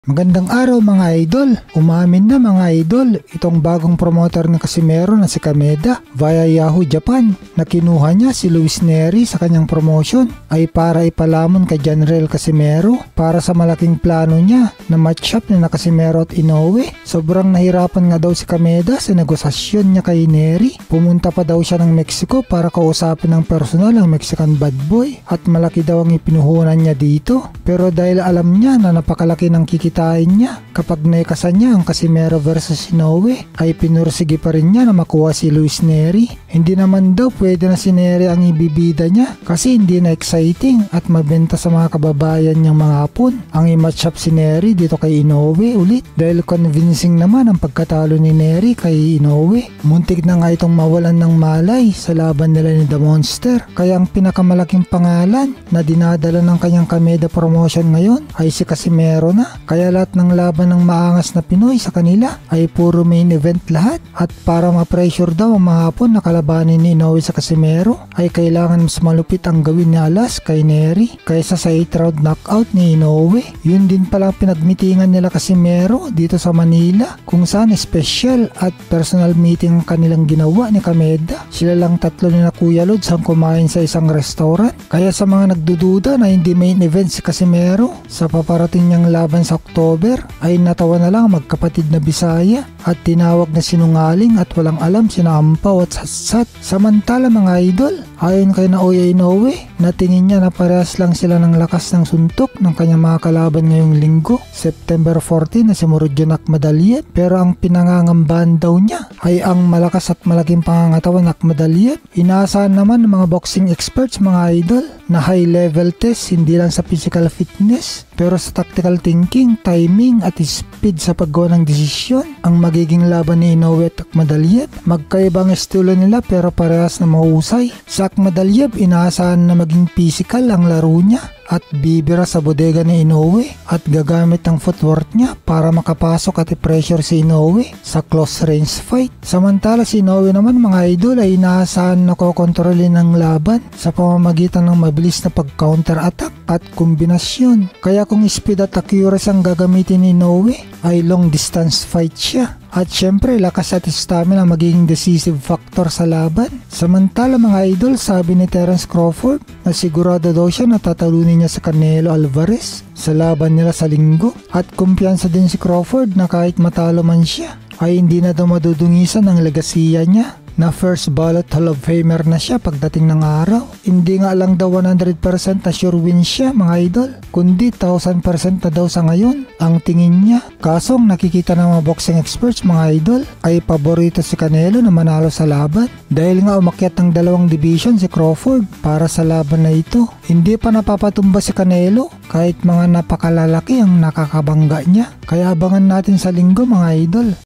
Magandang araw mga idol. Umamin na mga idol itong bagong promoter ng Casimero na si Kameda via Yahoo Japan na kinuha niya si Luis Nery sa kanyang promotion ay para ipalamon kay Janrel Casimero para sa malaking plano niya na matchup ni na Casimero at Inoue. Sobrang nahirapan nga daw si Kameda sa negosasyon niya kay Nery. Pumunta pa daw siya ng Mexico para kausapin ng personal ang Mexican bad boy at malaki daw ang ipinuhunan niya dito. Pero dahil alam niya na napakalaki ng kikitain niya kapag naikasan niya ang Casimero versus Inoue ay pinursige pa rin niya na makuha si Luis Nery. Hindi naman daw pwede na si Nery ang ibibida niya kasi hindi na exciting at mabenta sa mga kababayan niyang mga hapon ang i-match up si Nery dito kay Inoue ulit dahil convincing naman ang pagkatalo ni Nery kay Inoue. Muntik na nga itong mawalan ng malay sa laban nila ni The Monster kaya ang pinakamalaking pangalan na dinadala ng kanyang Kameda promotion ngayon ay si Casimero na. Kaya lahat ng laban ng maangas na Pinoy sa kanila ay puro main event lahat at para ma-pressure daw ang mga hapon na kalabanin ni Inoue sa Casimero ay kailangan mas malupit ang gawin ni Alas kay Nery kaysa sa 8 round knockout ni Inoue. Yun din pala pinagmitingan nila Casimero dito sa Manila kung saan special at personal meeting ang kanilang ginawa ni Kameda. Sila lang tatlo ni na Kuya Lods ang kumain sa isang restaurant kaya sa mga nagdududa na hindi main event si Casimero sa paparating niyang laban sa October ay natawa na lang magkapatid na Bisaya at tinawag na sinungaling at walang alam sina Ampaw at Satsat. Samantala mga idol, ayon kay Naoya Inoue na tingin niya na parehas lang sila ng lakas ng suntok ng kanyang mga kalaban ngayong linggo, September 14 na si Murodjon Akhmadaliev, pero ang pinangangambahan daw niya ay ang malakas at malaking pangangatawan ng Akhmadaliev. Inaasahan naman ng mga boxing experts mga idol na high level test hindi lang sa physical fitness pero sa tactical thinking, timing at speed sa paggawa ng desisyon ang magiging laban ni Inoue at Akhmadaliev. Magkaibang estilo nila pero parehas na mahusay. Sa Akhmadaliev, inaasahan na maging physical ang laro niya at bibira sa bodega ni Inoue at gagamit ang footwork niya para makapasok at i-pressure si Inoue sa close range fight. Samantala si Inoue naman mga idol ay inaasahan na kokontrolin ng laban sa pamamagitan ng mabilis na pag-counter attack at kombinasyon. Kaya kung speed at accuracy ang gagamitin ni Inoue ay long distance fight siya. At syempre, lakas at stamina magiging decisive factor sa laban. Samantala mga idol, sabi ni Terence Crawford na sigurado daw siya na tatalunin niya sa Canelo Alvarez sa laban nila sa linggo. At kumpiyansa din si Crawford na kahit matalo man siya, ay hindi na daw madudungisan ang legasiya niya na first ballot Hall of Famer na siya pagdating ng araw. Hindi nga lang daw 100% na sure win siya mga idol, kundi 1000% na daw sa ngayon ang tingin niya. Kasong nakikita ng mga boxing experts mga idol ay paborito si Canelo na manalo sa laban dahil nga umakyat ng 2 division si Crawford para sa laban na ito. Hindi pa napapatumba si Canelo kahit mga napakalalaki ang nakakabangga niya. Kaya abangan natin sa linggo mga idol.